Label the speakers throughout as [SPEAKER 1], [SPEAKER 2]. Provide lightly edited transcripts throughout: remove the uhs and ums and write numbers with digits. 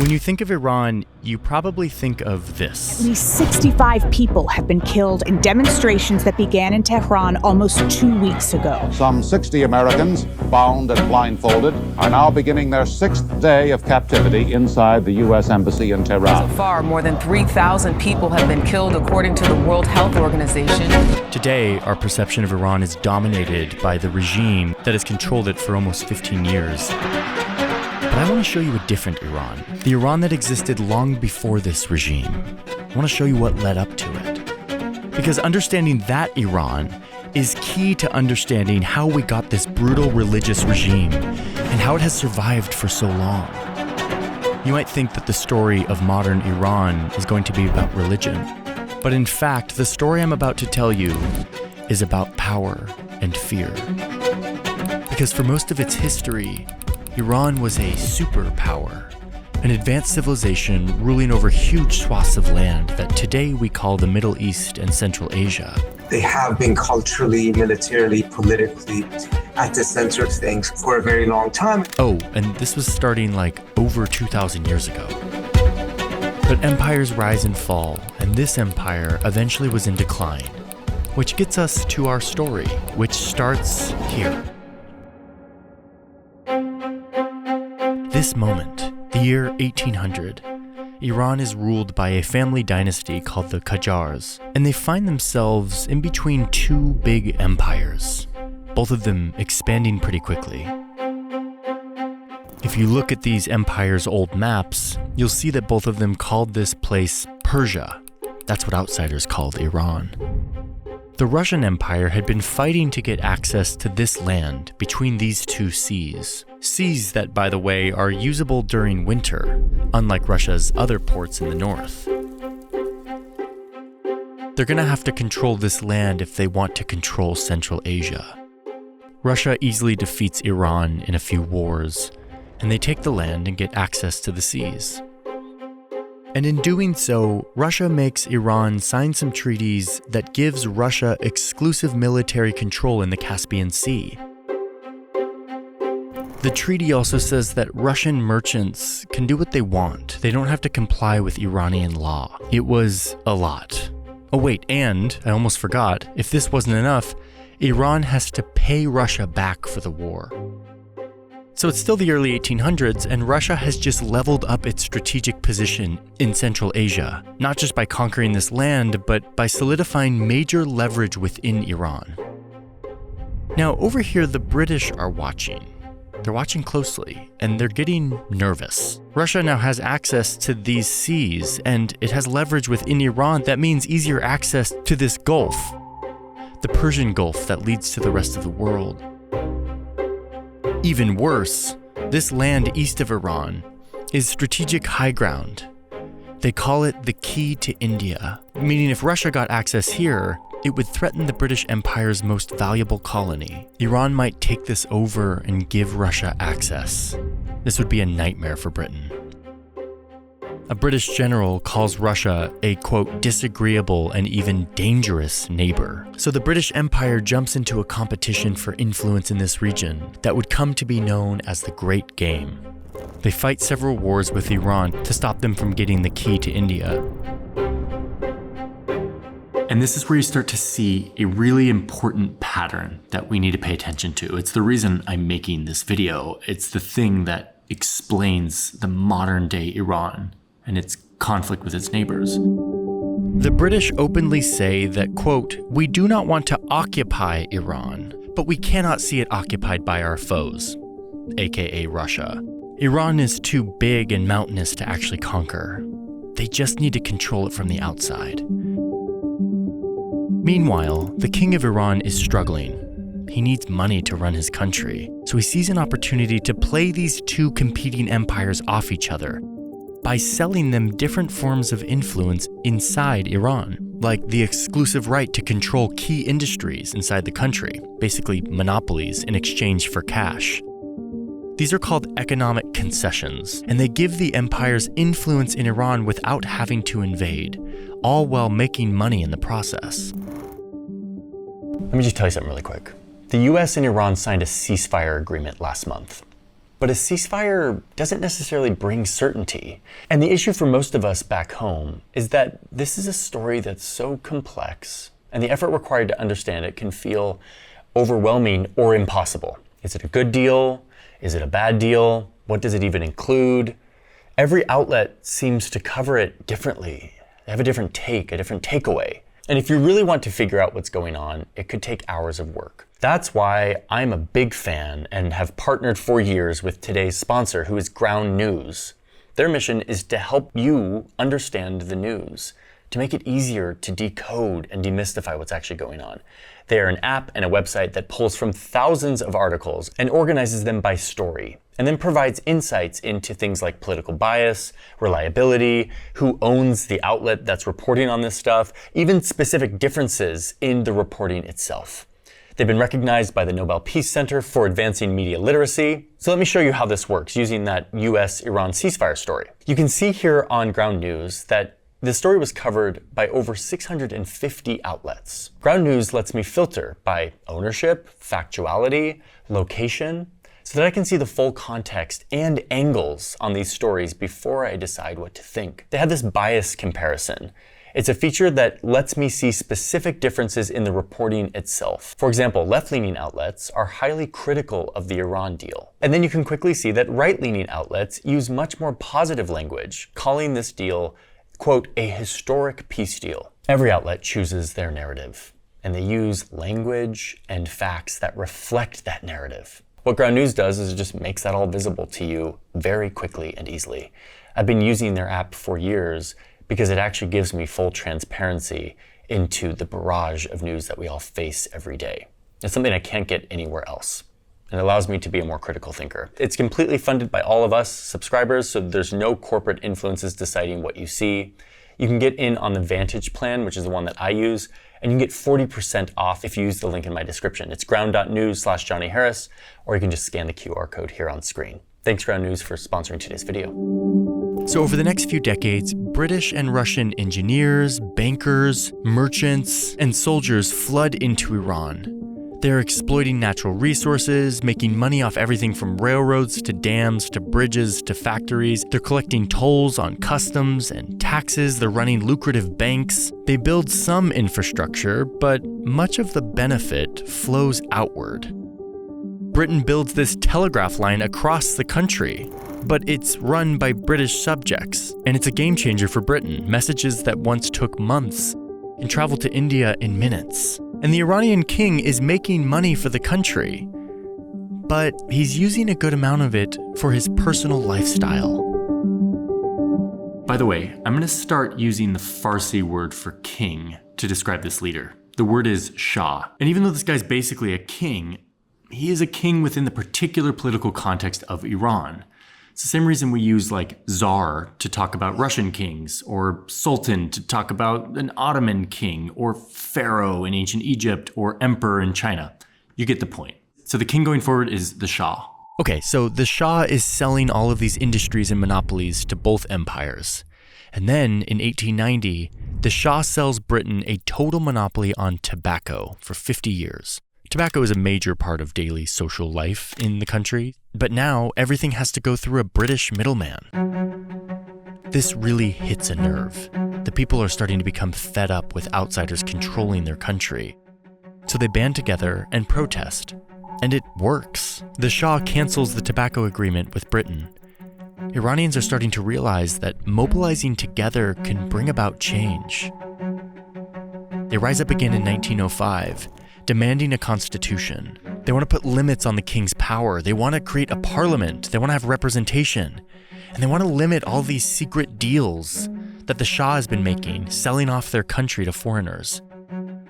[SPEAKER 1] When you think of Iran, you probably think of this.
[SPEAKER 2] At least 65 people have been killed in demonstrations that began in Tehran almost 2 weeks ago.
[SPEAKER 3] Some 60 Americans, bound and blindfolded, are now beginning their 6th day of captivity inside the U.S. Embassy in Tehran.
[SPEAKER 4] So far, more than 3,000 people have been killed, according to the World Health Organization.
[SPEAKER 1] Today, our perception of Iran is dominated by the regime that has controlled it for almost 15 years. But I want to show you a different Iran, the Iran that existed long before this regime. I want to show you what led up to it. Because understanding that Iran is key to understanding how we got this brutal religious regime and how it has survived for so long. You might think that the story of modern Iran is going to be about religion. But in fact, the story I'm about to tell you is about power and fear. Because for most of its history, Iran was a superpower, an advanced civilization ruling over huge swaths of land that today we call the Middle East and Central Asia.
[SPEAKER 5] They have been culturally, militarily, politically at the center of things for a very long time.
[SPEAKER 1] Oh, and this was starting like over 2,000 years ago. But empires rise and fall, and this empire eventually was in decline, which gets us to our story, which starts here. This moment, the year 1800, Iran is ruled by a family dynasty called the Qajars, and they find themselves in between two big empires, both of them expanding pretty quickly. If you look at these empires' old maps, you'll see that both of them called this place Persia. That's what outsiders called Iran. The Russian Empire had been fighting to get access to this land between these two seas. Seas that, by the way, are usable during winter, unlike Russia's other ports in the north. They're gonna have to control this land if they want to control Central Asia. Russia easily defeats Iran in a few wars, and they take the land and get access to the seas. And in doing so, Russia makes Iran sign some treaties that gives Russia exclusive military control in the Caspian Sea. The treaty also says that Russian merchants can do what they want. They don't have to comply with Iranian law. It was a lot. Oh wait, and I almost forgot, if this wasn't enough, Iran has to pay Russia back for the war. So it's still the early 1800s, and Russia has just leveled up its strategic position in Central Asia, not just by conquering this land, but by solidifying major leverage within Iran. Now, over here, the British are watching. They're watching closely, and they're getting nervous. Russia now has access to these seas, and it has leverage within Iran that means easier access to this Gulf, the Persian Gulf that leads to the rest of the world. Even worse, this land east of Iran is strategic high ground. They call it the key to India, meaning if Russia got access here, it would threaten the British Empire's most valuable colony. Iran might take this over and give Russia access. This would be a nightmare for Britain. A British general calls Russia a, quote, disagreeable and even dangerous neighbor. So the British Empire jumps into a competition for influence in this region that would come to be known as the Great Game. They fight several wars with Iran to stop them from getting the key to India. And this is where you start to see a really important pattern that we need to pay attention to. It's the reason I'm making this video. It's the thing that explains the modern day Iran and its conflict with its neighbors. The British openly say that, quote, we do not want to occupy Iran, but we cannot see it occupied by our foes, aka Russia. Iran is too big and mountainous to actually conquer. They just need to control it from the outside. Meanwhile, the king of Iran is struggling. He needs money to run his country, so he sees an opportunity to play these two competing empires off each other by selling them different forms of influence inside Iran, like the exclusive right to control key industries inside the country, basically monopolies in exchange for cash. These are called economic concessions, and they give the empire's influence in Iran without having to invade, all while making money in the process. Let me just tell you something really quick. The US and Iran signed a ceasefire agreement last month. But a ceasefire doesn't necessarily bring certainty. And the issue for most of us back home is that this is a story that's so complex, and the effort required to understand it can feel overwhelming or impossible. Is it a good deal? Is it a bad deal? What does it even include? Every outlet seems to cover it differently. They have a different take, a different takeaway. And if you really want to figure out what's going on, it could take hours of work. That's why I'm a big fan and have partnered for years with today's sponsor, who is Ground News. Their mission is to help you understand the news, to make it easier to decode and demystify what's actually going on. They are an app and a website that pulls from thousands of articles and organizes them by story, and then provides insights into things like political bias, reliability, who owns the outlet that's reporting on this stuff, even specific differences in the reporting itself. They've been recognized by the Nobel Peace Center for advancing media literacy. So let me show you how this works using that US-Iran ceasefire story. You can see here on Ground News that the story was covered by over 650 outlets. Ground News lets me filter by ownership, factuality, location, so that I can see the full context and angles on these stories before I decide what to think. They have this bias comparison. It's a feature that lets me see specific differences in the reporting itself. For example, left-leaning outlets are highly critical of the Iran deal. And then you can quickly see that right-leaning outlets use much more positive language, calling this deal, quote, a historic peace deal. Every outlet chooses their narrative, and they use language and facts that reflect that narrative. What Ground News does is it just makes that all visible to you very quickly and easily. I've been using their app for years because it actually gives me full transparency into the barrage of news that we all face every day. It's something I can't get anywhere else. And it allows me to be a more critical thinker. It's completely funded by all of us subscribers, so there's no corporate influences deciding what you see. You can get in on the Vantage plan, which is the one that I use, and you can get 40% off if you use the link in my description. It's ground.news/Johnny Harris, or you can just scan the QR code here on screen. Thanks, Ground News, for sponsoring today's video. So over the next few decades, British and Russian engineers, bankers, merchants, and soldiers flood into Iran. They're exploiting natural resources, making money off everything from railroads to dams to bridges to factories. They're collecting tolls on customs and taxes. They're running lucrative banks. They build some infrastructure, but much of the benefit flows outward. Britain builds this telegraph line across the country, but it's run by British subjects, and it's a game changer for Britain. Messages that once took months and traveled to India in minutes. And the Iranian king is making money for the country, but he's using a good amount of it for his personal lifestyle. By the way, I'm going to start using the Farsi word for king to describe this leader. The word is Shah. And even though this guy's basically a king, he is a king within the particular political context of Iran. It's the same reason we use like Tsar to talk about Russian kings, or Sultan to talk about an Ottoman king, or Pharaoh in ancient Egypt, or Emperor in China. You get the point. So the king going forward is the Shah. Okay, so the Shah is selling all of these industries and monopolies to both empires. And then in 1890, the Shah sells Britain a total monopoly on tobacco for 50 years. Tobacco is a major part of daily social life in the country, but now everything has to go through a British middleman. This really hits a nerve. The people are starting to become fed up with outsiders controlling their country. So they band together and protest. And it works. The Shah cancels the tobacco agreement with Britain. Iranians are starting to realize that mobilizing together can bring about change. They rise up again in 1905, demanding a constitution. They want to put limits on the king's power. They want to create a parliament. They want to have representation. And they want to limit all these secret deals that the Shah has been making, selling off their country to foreigners.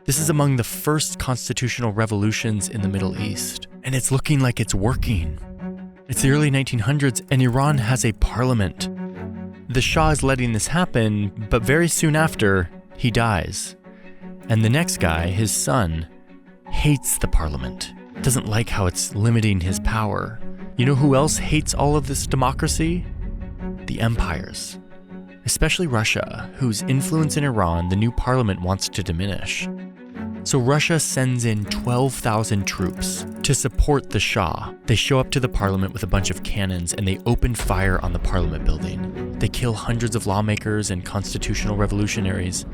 [SPEAKER 1] This is among the first constitutional revolutions in the Middle East, and it's looking like it's working. It's the early 1900s, and Iran has a parliament. The Shah is letting this happen, but very soon after, he dies. And the next guy, his son, hates the parliament, doesn't like how it's limiting his power. You know who else hates all of this democracy? The empires. Especially Russia, whose influence in Iran the new parliament wants to diminish. So Russia sends in 12,000 troops to support the Shah. They show up to the parliament with a bunch of cannons and they open fire on the parliament building. They kill hundreds of lawmakers and constitutional revolutionaries.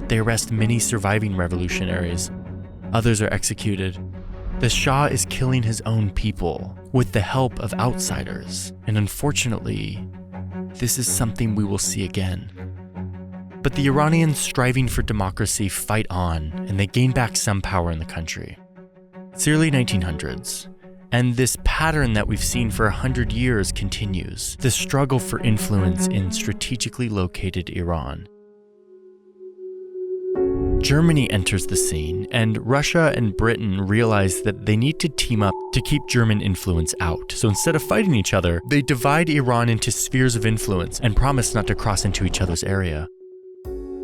[SPEAKER 1] They arrest many surviving revolutionaries. Others are executed. The Shah is killing his own people with the help of outsiders. And unfortunately, this is something we will see again. But the Iranians striving for democracy fight on, and they gain back some power in the country. It's the early 1900s, and this pattern that we've seen for 100 years continues, the struggle for influence in strategically located Iran. Germany enters the scene, and Russia and Britain realize that they need to team up to keep German influence out. So instead of fighting each other, they divide Iran into spheres of influence and promise not to cross into each other's area.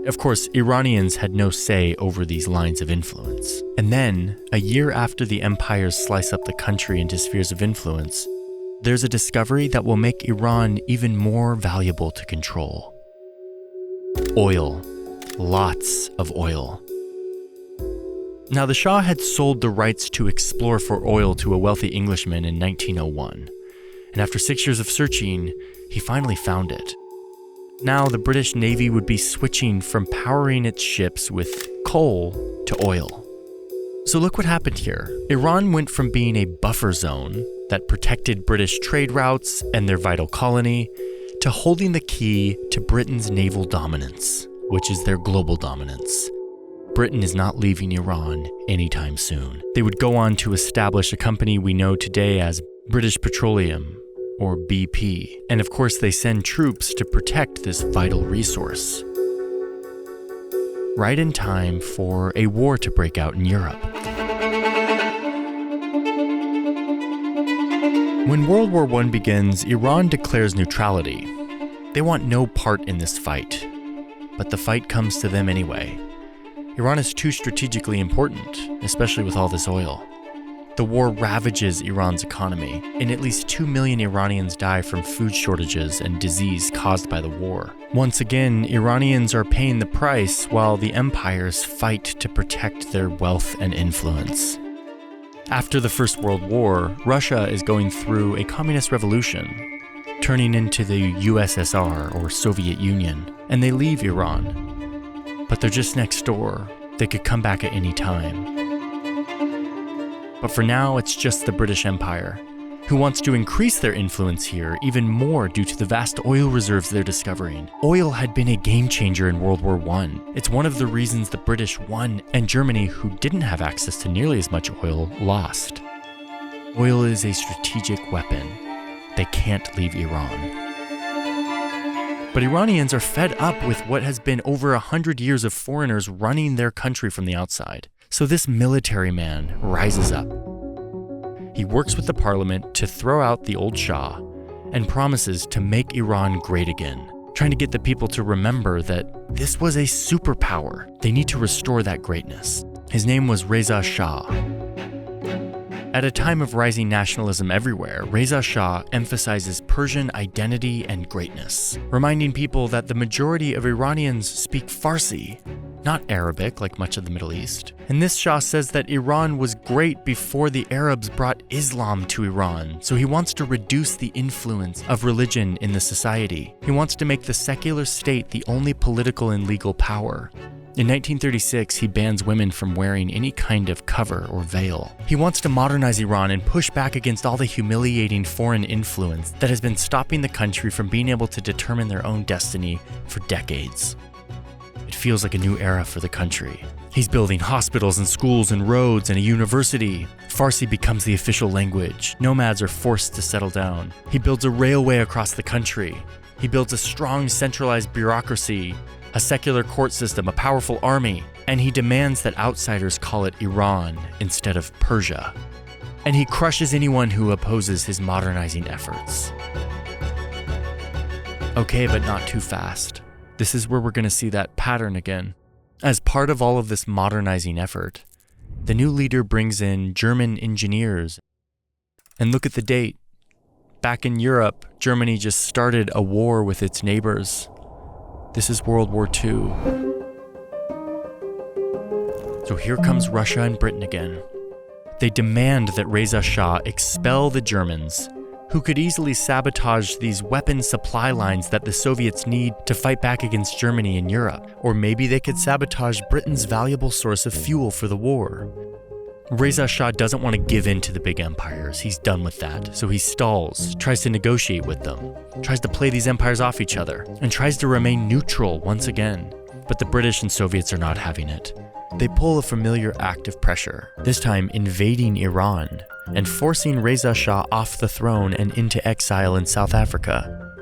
[SPEAKER 1] Of course, Iranians had no say over these lines of influence. And then, a year after the empires slice up the country into spheres of influence, there's a discovery that will make Iran even more valuable to control. Oil. Lots of oil. Now, the Shah had sold the rights to explore for oil to a wealthy Englishman in 1901. And after 6 years of searching, he finally found it. Now, the British Navy would be switching from powering its ships with coal to oil. So look what happened here. Iran went from being a buffer zone that protected British trade routes and their vital colony to holding the key to Britain's naval dominance, which is their global dominance. Britain is not leaving Iran anytime soon. They would go on to establish a company we know today as British Petroleum, or BP. And of course, they send troops to protect this vital resource. Right in time for a war to break out in Europe. When World War I begins, Iran declares neutrality. They want no part in this fight, but the fight comes to them anyway. Iran is too strategically important, especially with all this oil. The war ravages Iran's economy, and at least 2 million Iranians die from food shortages and disease caused by the war. Once again, Iranians are paying the price while the empires fight to protect their wealth and influence. After the First World War, Russia is going through a communist revolution, turning into the USSR or Soviet Union, and they leave Iran. But they're just next door. They could come back at any time. But for now, it's just the British Empire, who wants to increase their influence here even more due to the vast oil reserves they're discovering. Oil had been a game changer in World War I. It's one of the reasons the British won, and Germany, who didn't have access to nearly as much oil, lost. Oil is a strategic weapon. They can't leave Iran. But Iranians are fed up with what has been over 100 years of foreigners running their country from the outside. So this military man rises up. He works with the parliament to throw out the old Shah and promises to make Iran great again, trying to get the people to remember that this was a superpower. They need to restore that greatness. His name was Reza Shah. At a time of rising nationalism everywhere, Reza Shah emphasizes Persian identity and greatness, reminding people that the majority of Iranians speak Farsi, not Arabic like much of the Middle East. And this Shah says that Iran was great before the Arabs brought Islam to Iran, so he wants to reduce the influence of religion in the society. He wants to make the secular state the only political and legal power. In 1936, he bans women from wearing any kind of cover or veil. He wants to modernize Iran and push back against all the humiliating foreign influence that has been stopping the country from being able to determine their own destiny for decades. It feels like a new era for the country. He's building hospitals and schools and roads and a university. Farsi becomes the official language. Nomads are forced to settle down. He builds a railway across the country. He builds a strong centralized bureaucracy, a secular court system, a powerful army, and he demands that outsiders call it Iran instead of Persia. And he crushes anyone who opposes his modernizing efforts. Okay, but not too fast. This is where we're going to see that pattern again. As part of all of this modernizing effort, the new leader brings in German engineers. And look at the date. Back in Europe, Germany just started a war with its neighbors. This is World War II. So So here comes Russia and Britain again. They demand that Reza Shah expel the Germans, who could easily sabotage these weapon supply lines that the Soviets need to fight back against Germany in Europe. Or maybe they could sabotage Britain's valuable source of fuel for the war. Reza Shah doesn't want to give in to the big empires. He's done with that. So he stalls, tries to negotiate with them, tries to play these empires off each other, and tries to remain neutral once again. But the British and Soviets are not having it. They pull a familiar act of pressure, this time invading Iran and forcing Reza Shah off the throne and into exile in South Africa.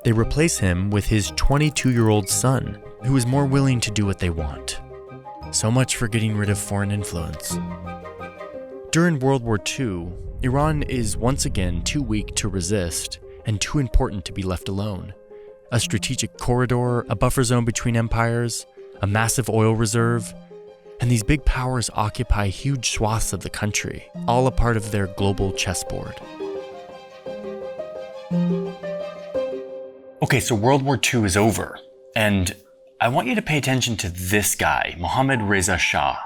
[SPEAKER 1] They replace him with his 22-year-old son, who is more willing to do what they want. So much for getting rid of foreign influence. During World War II, Iran is once again too weak to resist and too important to be left alone. A strategic corridor, a buffer zone between empires, a massive oil reserve, and these big powers occupy huge swaths of the country, all a part of their global chessboard. Okay, so World War II is over, and I want you to pay attention to this guy, Mohammad Reza Shah.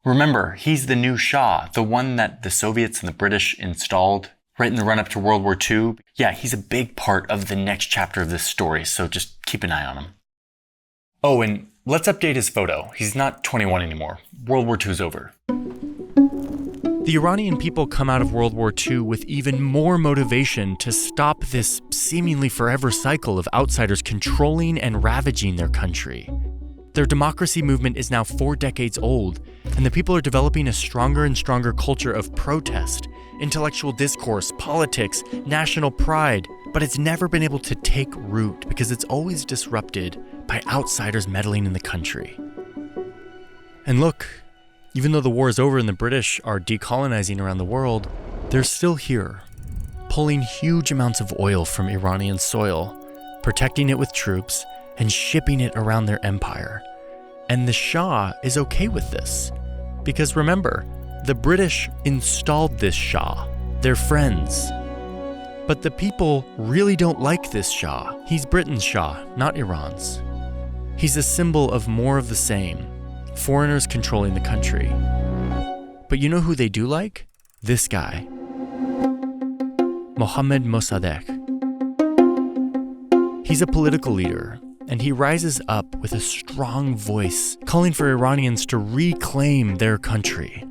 [SPEAKER 1] Remember, he's the new Shah, the one that the Soviets and the British installed right in the run-up to World War II. Yeah, he's a big part of the next chapter of this story, so just keep an eye on him. Oh, and let's update his photo. He's not 21 anymore. World War II's over. The Iranian people come out of World War II with even more motivation to stop this seemingly forever cycle of outsiders controlling and ravaging their country. Their democracy movement is now 4 decades old, and the people are developing a stronger and stronger culture of protest, intellectual discourse, politics, national pride, but it's never been able to take root because it's always disrupted by outsiders meddling in the country. And look, even though the war is over and the British are decolonizing around the world, they're still here, pulling huge amounts of oil from Iranian soil, protecting it with troops, and shipping it around their empire. And the Shah is okay with this. Because remember, the British installed this Shah, their friends. But the people really don't like this Shah. He's Britain's Shah, not Iran's. He's a symbol of more of the same, foreigners controlling the country. But you know who they do like? This guy, Mohammad Mossadegh. He's a political leader, and he rises up with a strong voice, calling for Iranians to reclaim their country.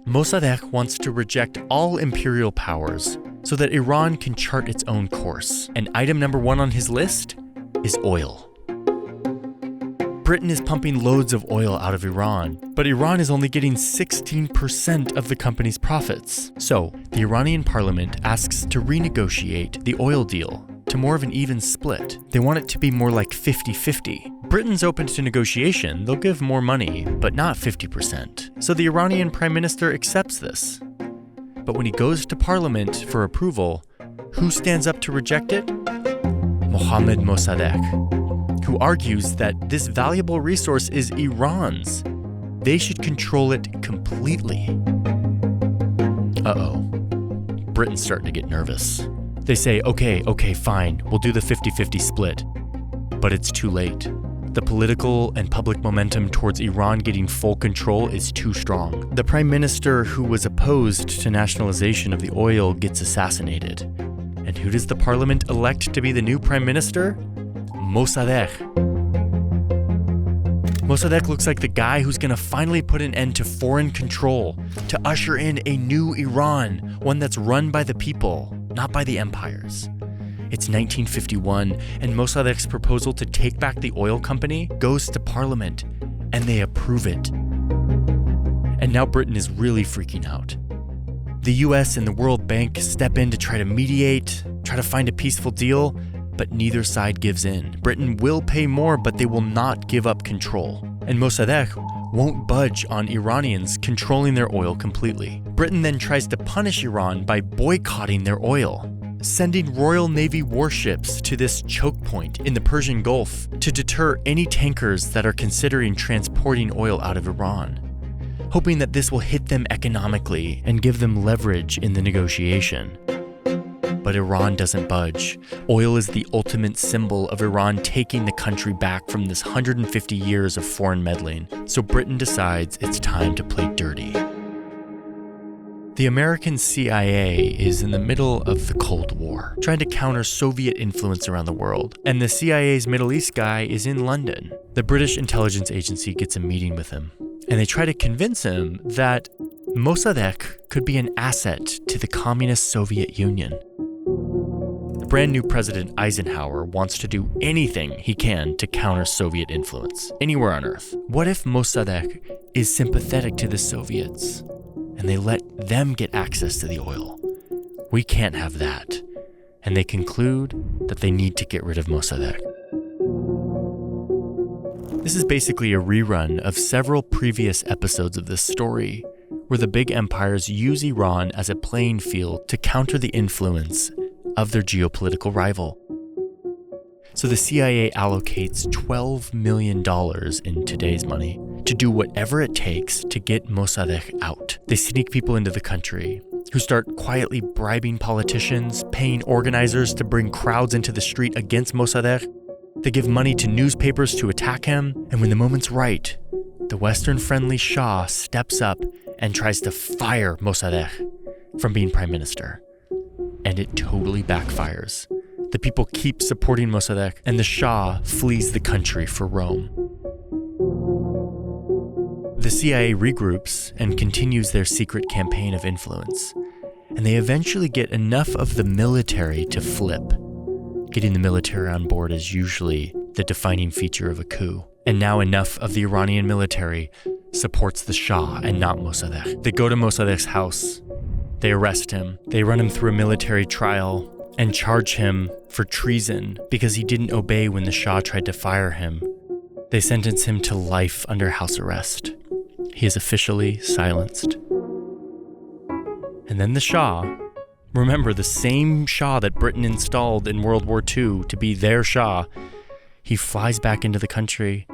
[SPEAKER 1] Mossadegh wants to reject all imperial powers so that Iran can chart its own course. And item number 1 on his list is oil. Britain is pumping loads of oil out of Iran, but Iran is only getting 16% of the company's profits. So, the Iranian parliament asks to renegotiate the oil deal to more of an even split. They want it to be more like 50-50. Britain's open to negotiation, they'll give more money, but not 50%. So the Iranian prime minister accepts this. But when he goes to parliament for approval, who stands up to reject it? Mohammad Mossadegh, who argues that this valuable resource is Iran's. They should control it completely. Uh-oh. Britain's starting to get nervous. They say, okay, fine, we'll do the 50-50 split. But it's too late. The political and public momentum towards Iran getting full control is too strong. The prime minister who was opposed to nationalization of the oil gets assassinated. And who does the parliament elect to be the new prime minister? Mossadegh. Mossadegh looks like the guy who's gonna finally put an end to foreign control, to usher in a new Iran, one that's run by the people, not by the empires. It's 1951, and Mossadegh's proposal to take back the oil company goes to parliament, and they approve it. And now Britain is really freaking out. The US and the World Bank step in to try to mediate, try to find a peaceful deal, but neither side gives in. Britain will pay more, but they will not give up control. And Mossadegh won't budge on Iranians controlling their oil completely. Britain then tries to punish Iran by boycotting their oil, sending Royal Navy warships to this choke point in the Persian Gulf to deter any tankers that are considering transporting oil out of Iran, hoping that this will hit them economically and give them leverage in the negotiation. but Iran doesn't budge. Oil is the ultimate symbol of Iran taking the country back from this 150 years of foreign meddling. So Britain decides it's time to play dirty. The American CIA is in the middle of the Cold War, trying to counter Soviet influence around the world. And the CIA's Middle East guy is in London. The British intelligence agency gets a meeting with him, and they try to convince him that Mossadegh could be an asset to the communist Soviet Union. The brand new President Eisenhower wants to do anything he can to counter Soviet influence, anywhere on Earth. What if Mossadegh is sympathetic to the Soviets, and they let them get access to the oil? We can't have that. And they conclude that they need to get rid of Mossadegh. This is basically a rerun of several previous episodes of this story, where the big empires use Iran as a playing field to counter the influence of their geopolitical rival. So the CIA allocates $12 million in today's money to do whatever it takes to get Mossadegh out. They sneak people into the country who start quietly bribing politicians, paying organizers to bring crowds into the street against Mossadegh. They give money to newspapers to attack him, and when the moment's right, the Western-friendly Shah steps up and tries to fire Mossadegh from being prime minister. And it totally backfires. The people keep supporting Mossadegh, and the Shah flees the country for Rome. The CIA regroups and continues their secret campaign of influence, and they eventually get enough of the military to flip. Getting the military on board is usually the defining feature of a coup. And now enough of the Iranian military supports the Shah and not Mossadegh. They go to Mossadegh's house, they arrest him, they run him through a military trial, and charge him for treason because he didn't obey when the Shah tried to fire him. They sentence him to life under house arrest. He is officially silenced. And then the Shah, remember the same Shah that Britain installed in World War II to be their Shah, he flies back into the country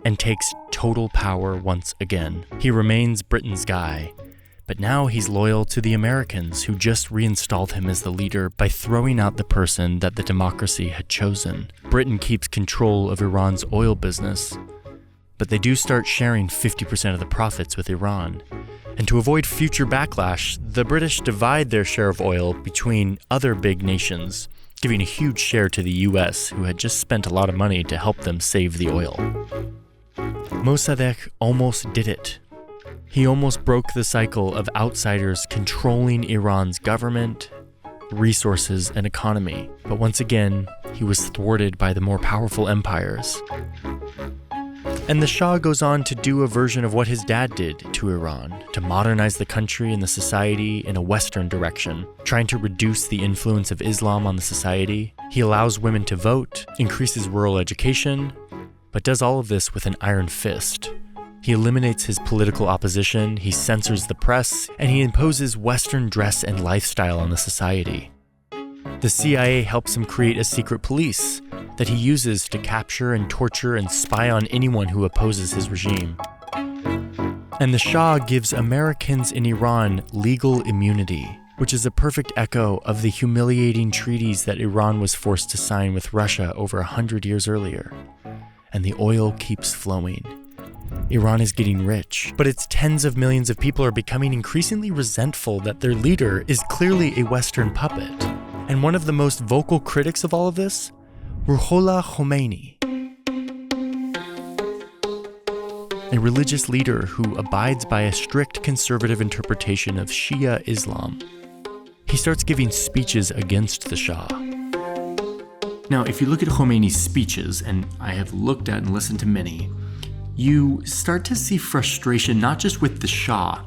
[SPEAKER 1] and takes total power once again. He remains Britain's guy, but now he's loyal to the Americans who just reinstalled him as the leader by throwing out the person that the democracy had chosen. Britain keeps control of Iran's oil business, but they do start sharing 50% of the profits with Iran. And to avoid future backlash, the British divide their share of oil between other big nations, giving a huge share to the US, who had just spent a lot of money to help them save the oil. Mossadegh almost did it. He almost broke the cycle of outsiders controlling Iran's government, resources, and economy. But once again, he was thwarted by the more powerful empires. And the Shah goes on to do a version of what his dad did to Iran, to modernize the country and the society in a Western direction, trying to reduce the influence of Islam on the society. He allows women to vote, increases rural education, but does all of this with an iron fist. He eliminates his political opposition, he censors the press, and he imposes Western dress and lifestyle on the society. The CIA helps him create a secret police that he uses to capture and torture and spy on anyone who opposes his regime. And the Shah gives Americans in Iran legal immunity, which is a perfect echo of the humiliating treaties that Iran was forced to sign with Russia over 100 years earlier. And the oil keeps flowing. Iran is getting rich, but its tens of millions of people are becoming increasingly resentful that their leader is clearly a Western puppet. And one of the most vocal critics of all of this, Ruhollah Khomeini, a religious leader who abides by a strict conservative interpretation of Shia Islam. He starts giving speeches against the Shah. Now, if you look at Khomeini's speeches, and I have looked at and listened to many, you start to see frustration not just with the Shah,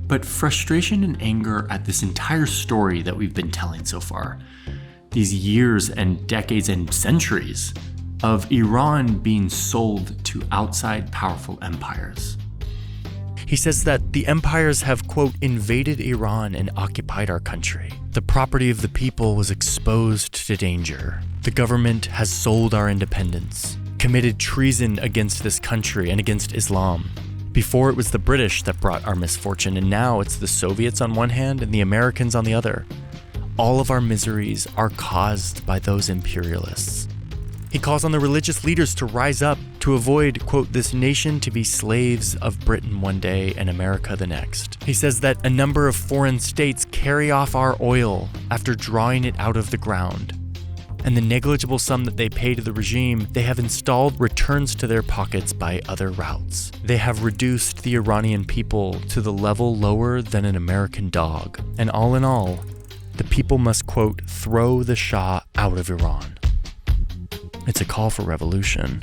[SPEAKER 1] but frustration and anger at this entire story that we've been telling so far. These years and decades and centuries of Iran being sold to outside powerful empires. He says that the empires have, quote, invaded Iran and occupied our country. The property of the people was exposed to danger. The government has sold our independence, committed treason against this country and against Islam. Before it was the British that brought our misfortune, and now it's the Soviets on one hand and the Americans on the other. all of our miseries are caused by those imperialists. He calls on the religious leaders to rise up to avoid, quote, this nation to be slaves of Britain one day and America the next. He says that a number of foreign states carry off our oil after drawing it out of the ground. And the negligible sum that they pay to the regime, they have installed returns to their pockets by other routes. They have reduced the Iranian people to the level lower than an American dog. And all in all, the people must, quote, throw the Shah out of Iran. It's a call for revolution.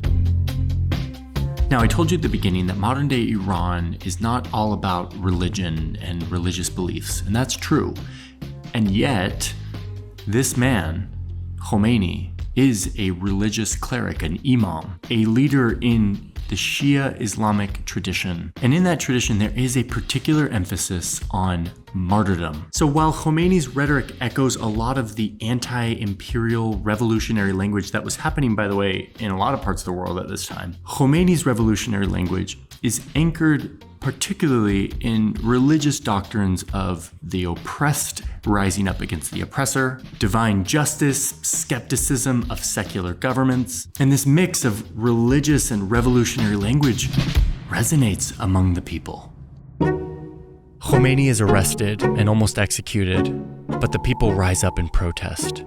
[SPEAKER 1] Now, I told you at the beginning that modern-day Iran is not all about religion and religious beliefs, and that's true. And yet, this man, Khomeini, is a religious cleric, an imam, a leader in the Shia Islamic tradition. And in that tradition, there is a particular emphasis on martyrdom. So while Khomeini's rhetoric echoes a lot of the anti-imperial revolutionary language that was happening, by the way, in a lot of parts of the world at this time, Khomeini's revolutionary language is anchored particularly in religious doctrines of the oppressed rising up against the oppressor, divine justice, skepticism of secular governments, and this mix of religious and revolutionary language resonates among the people. Khomeini is arrested and almost executed, but the people rise up in protest.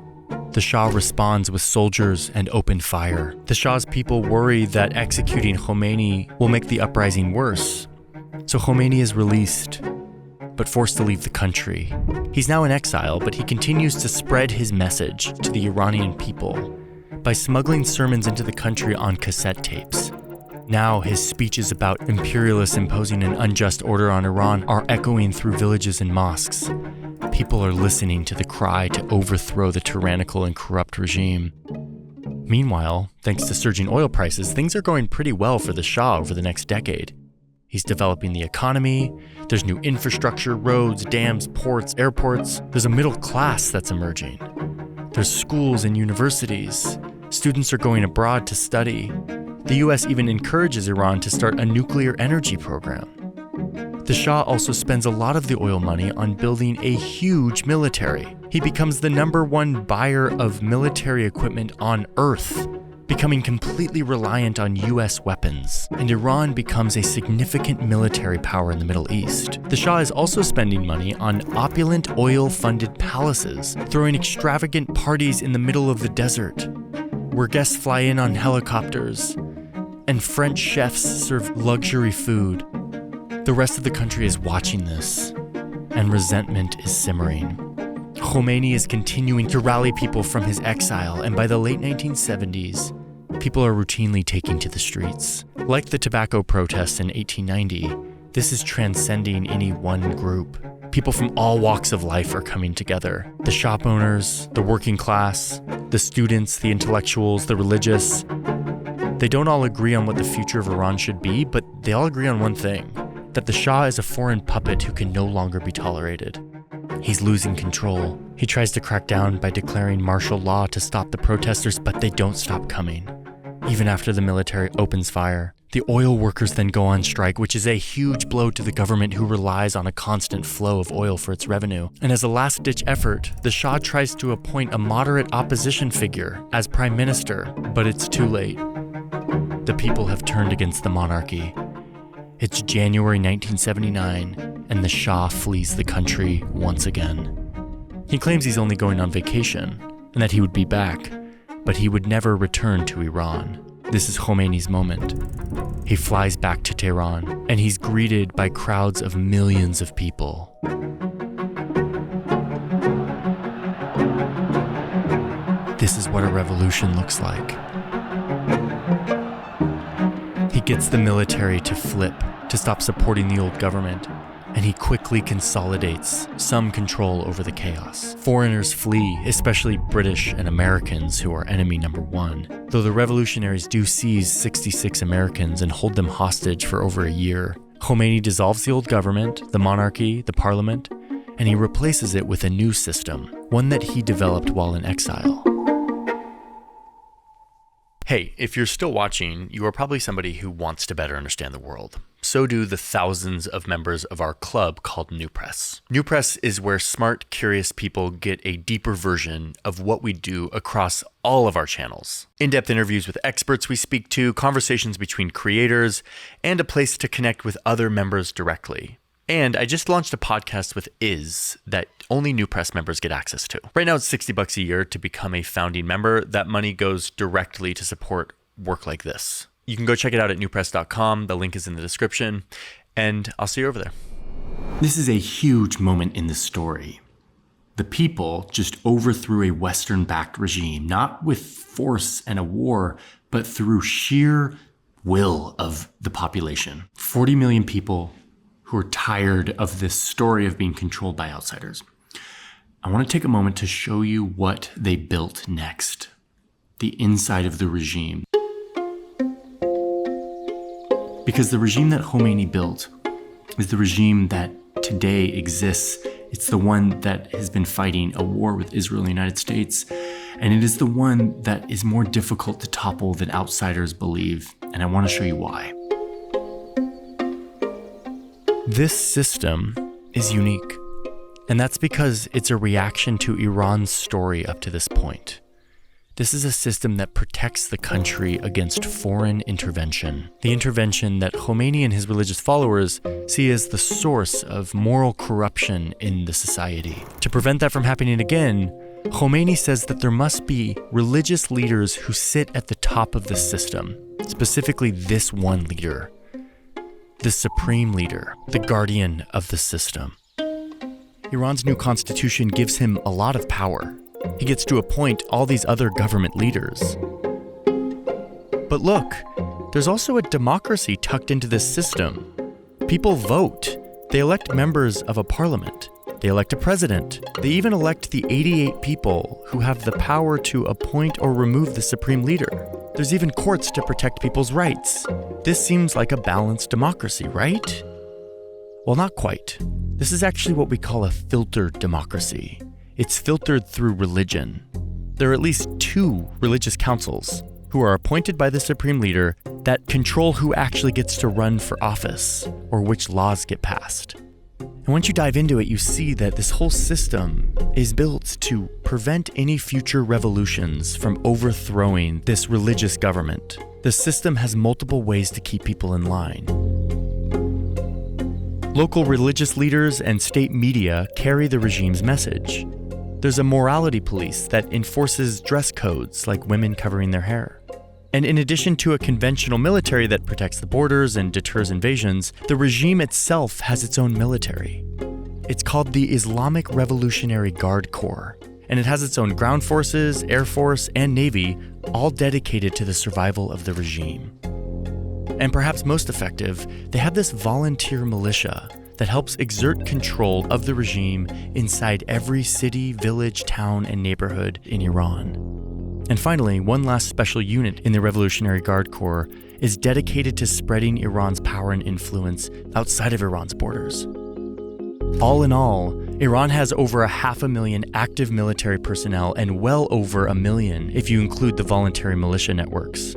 [SPEAKER 1] The Shah responds with soldiers and open fire. The Shah's people worry that executing Khomeini will make the uprising worse. So Khomeini is released, but forced to leave the country. He's now in exile, but he continues to spread his message to the Iranian people by smuggling sermons into the country on cassette tapes. Now his speeches about imperialists imposing an unjust order on Iran are echoing through villages and mosques. People are listening to the cry to overthrow the tyrannical and corrupt regime. Meanwhile, thanks to surging oil prices, things are going pretty well for the Shah over the next decade. He's developing the economy, there's new infrastructure, roads, dams, ports, airports. There's a middle class that's emerging. There's schools and universities. Students are going abroad to study. The US even encourages Iran to start a nuclear energy program. The Shah also spends a lot of the oil money on building a huge military. He becomes the #1 buyer of military equipment on Earth, becoming completely reliant on US weapons, and Iran becomes a significant military power in the Middle East. The Shah is also spending money on opulent oil-funded palaces, throwing extravagant parties in the middle of the desert, where guests fly in on helicopters, and French chefs serve luxury food. The rest of the country is watching this, and resentment is simmering. Khomeini is continuing to rally people from his exile, and by the late 1970s, people are routinely taking to the streets. Like the tobacco protests in 1890, this is transcending any one group. People from all walks of life are coming together. The shop owners, the working class, the students, the intellectuals, the religious. They don't all agree on what the future of Iran should be, but they all agree on one thing, that the Shah is a foreign puppet who can no longer be tolerated. He's losing control. He tries to crack down by declaring martial law to stop the protesters, but they don't stop coming. Even after the military opens fire, the oil workers then go on strike, which is a huge blow to the government who relies on a constant flow of oil for its revenue. And as a last-ditch effort, the Shah tries to appoint a moderate opposition figure as prime minister, but it's too late. The people have turned against the monarchy. It's January 1979, and the Shah flees the country once again. He claims he's only going on vacation, and that he would be back, but he would never return to Iran. This is Khomeini's moment. He flies back to Tehran, and he's greeted by crowds of millions of people. This is what a revolution looks like. He gets the military to flip, to stop supporting the old government, and he quickly consolidates some control over the chaos. Foreigners flee, especially British and Americans, who are enemy #1. Though the revolutionaries do seize 66 Americans and hold them hostage for over a year, Khomeini dissolves the old government, the monarchy, the parliament, and he replaces it with a new system, one that he developed while in exile. Hey, if you're still watching, you are probably somebody who wants to better understand the world. so do the thousands of members of our club called New Press. New Press is where smart, curious people get a deeper version of what we do across all of our channels. In-depth interviews with experts we speak to, conversations between creators, and a place to connect with other members directly. And I just launched a podcast with Iz that only New Press members get access to. Right now it's $60 a year to become a founding member. That money goes directly to support work like this. You can go check it out at newpress.com. The link is in the description, and I'll see you over there. This is a huge moment in the story. The people just overthrew a Western-backed regime, not with force and a war, but through sheer will of the population. 40 million people who are tired of this story of being controlled by outsiders. I want to take a moment to show you what they built next. The inside of the regime. Because the regime that Khomeini built is the regime that today exists. It's the one that has been fighting a war with Israel and the United States. And it is the one that is more difficult to topple than outsiders believe. And I want to show you why. This system is unique. And that's because it's a reaction to Iran's story up to this point. This is a system that protects the country against foreign intervention. The intervention that Khomeini and his religious followers see as the source of moral corruption in the society. To prevent that from happening again, Khomeini says that there must be religious leaders who sit at the top of the system, specifically this one leader, the supreme leader, the guardian of the system. Iran's new constitution gives him a lot of power. He gets to appoint all these other government leaders. But look, there's also a democracy tucked into this system. People vote. They elect members of a parliament. They elect a president. They even elect the 88 people who have the power to appoint or remove the supreme leader. There's even courts to protect people's rights. This seems like a balanced democracy, right? Well, not quite. This is actually what we call a filtered democracy. It's filtered through religion. There are at least 2 religious councils who are appointed by the supreme leader that control who actually gets to run for office or which laws get passed. And once you dive into it, you see that this whole system is built to prevent any future revolutions from overthrowing this religious government. The system has multiple ways to keep people in line. Local religious leaders and state media carry the regime's message. There's a morality police that enforces dress codes like women covering their hair. And in addition to a conventional military that protects the borders and deters invasions, the regime itself has its own military. It's called the Islamic Revolutionary Guard Corps, and it has its own ground forces, air force, and navy, all dedicated to the survival of the regime. And perhaps most effective, they have this volunteer militia that helps exert control of the regime inside every city, village, town, and neighborhood in Iran. And finally, one last special unit in the Revolutionary Guard Corps is dedicated to spreading Iran's power and influence outside of Iran's borders. All in all, Iran has over 500,000 active military personnel and well over 1 million if you include the voluntary militia networks.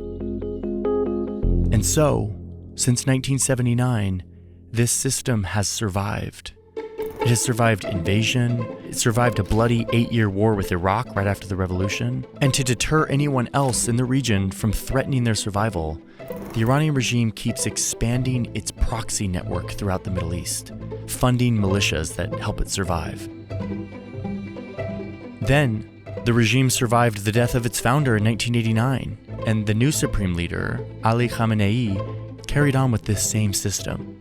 [SPEAKER 1] And so, since 1979, this system has survived. It has survived invasion, it survived a bloody 8-year war with Iraq right after the revolution, and to deter anyone else in the region from threatening their survival, the Iranian regime keeps expanding its proxy network throughout the Middle East, funding militias that help it survive. Then, the regime survived the death of its founder in 1989, and the new supreme leader, Ali Khamenei, carried on with this same system.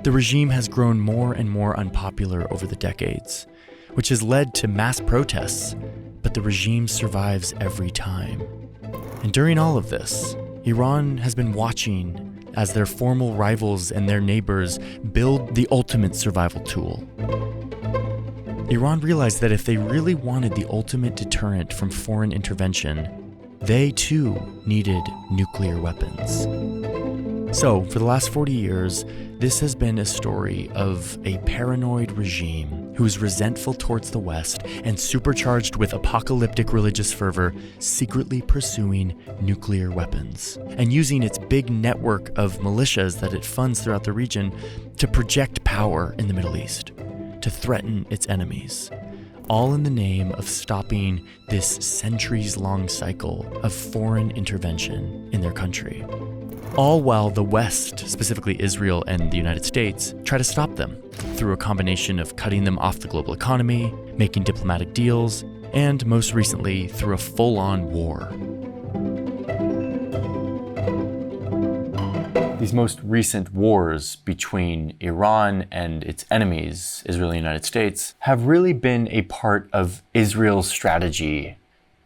[SPEAKER 1] The regime has grown more and more unpopular over the decades, which has led to mass protests, but the regime survives every time. And during all of this, Iran has been watching as their formal rivals and their neighbors build the ultimate survival tool. Iran realized that if they really wanted the ultimate deterrent from foreign intervention, they too needed nuclear weapons. So, for the last 40 years, this has been a story of a paranoid regime who is resentful towards the West and supercharged with apocalyptic religious fervor, secretly pursuing nuclear weapons and using its big network of militias that it funds throughout the region to project power in the Middle East, to threaten its enemies, all in the name of stopping this centuries-long cycle of foreign intervention in their country. All while the West, specifically Israel and the United States, try to stop them through a combination of cutting them off the global economy, making diplomatic deals, and most recently through a full-on war. These most recent wars between Iran and its enemies, Israel and the United States, have really been a part of Israel's strategy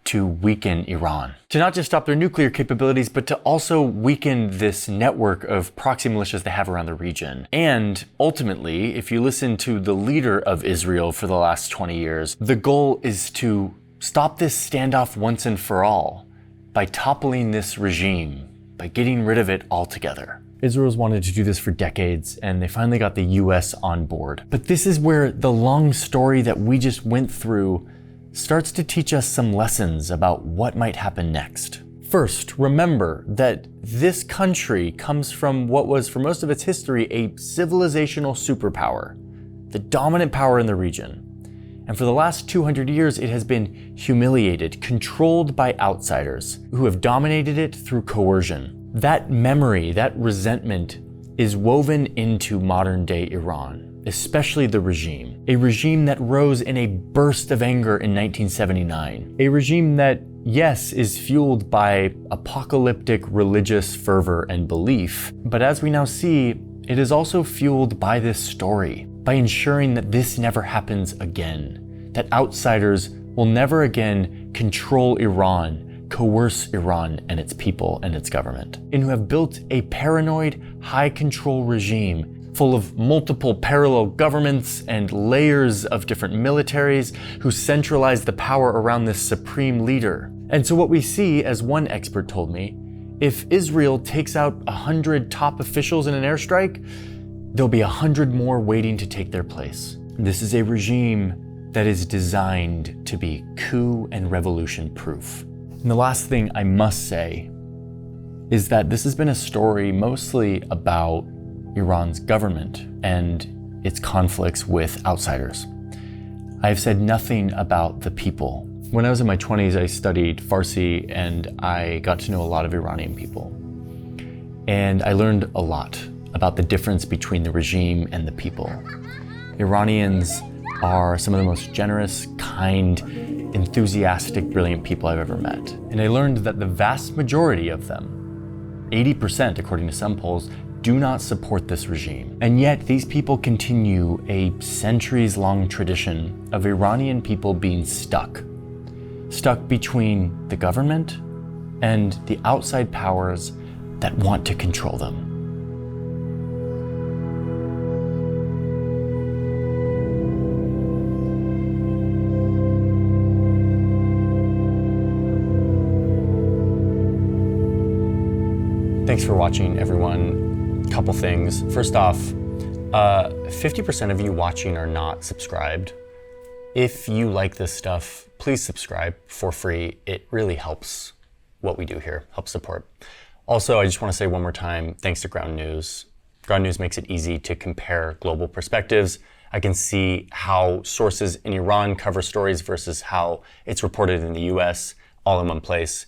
[SPEAKER 1] to weaken Iran. To not just stop their nuclear capabilities, but to also weaken this network of proxy militias they have around the region. And ultimately, if you listen to the leader of Israel for the last 20 years, the goal is to stop this standoff once and for all by toppling this regime, by getting rid of it altogether. Israel's wanted to do this for decades, and they finally got the US on board. But this is where the long story that we just went through starts to teach us some lessons about what might happen next. First, remember that this country comes from what was, for most of its history, a civilizational superpower, the dominant power in the region. And for the last 200 years, it has been humiliated, controlled by outsiders who have dominated it through coercion. That memory, that resentment is woven into modern day Iran, especially the regime. A regime that rose in a burst of anger in 1979. A regime that, yes, is fueled by apocalyptic religious fervor and belief, but as we now see, it is also fueled by this story, by ensuring that this never happens again, that outsiders will never again control Iran, coerce Iran and its people and its government, and who have built a paranoid, high-control regime full of multiple parallel governments and layers of different militaries who centralize the power around this supreme leader. And so what we see, as one expert told me, if Israel takes out 100 top officials in an airstrike, there'll be 100 more waiting to take their place. This is a regime that is designed to be coup and revolution proof. And the last thing I must say is that this has been a story mostly about Iran's government and its conflicts with outsiders. I have said nothing about the people. When I was in my 20s, I studied Farsi and I got to know a lot of Iranian people. And I learned a lot about the difference between the regime and the people. Iranians are some of the most generous, kind, enthusiastic, brilliant people I've ever met. And I learned that the vast majority of them, 80% according to some polls, do not support this regime. And yet these people continue a centuries-long tradition of Iranian people being stuck between the government and the outside powers that want to control them. Thanks for watching, everyone. Couple things. First off, 50% of you watching are not subscribed. If you like this stuff, please subscribe for free. It really helps what we do here, helps support. Also, I just want to say one more time, thanks to Ground News. Ground News makes it easy to compare global perspectives. I can see how sources in Iran cover stories versus how it's reported in the US, all in one place.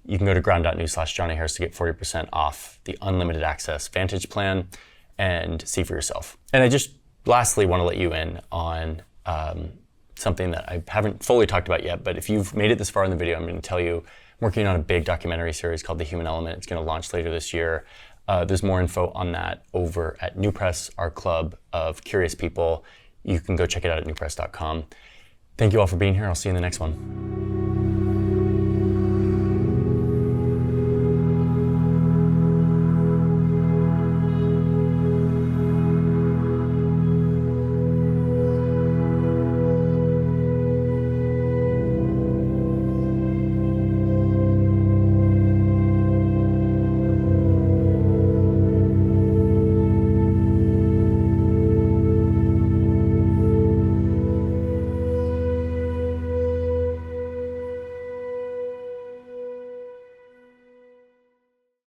[SPEAKER 1] You can go to ground.news/Johnny Harris to get 40% off the unlimited access Vantage plan and see for yourself. And I just lastly want to let you in on something that I haven't fully talked about yet, but if you've made it this far in the video, I'm going to tell you, I'm working on a big documentary series called The Human Element. It's going to launch later this year. There's more info on that over at New Press, our club of curious people. You can go check it out at newpress.com. Thank you all for being here. I'll see you in the next one.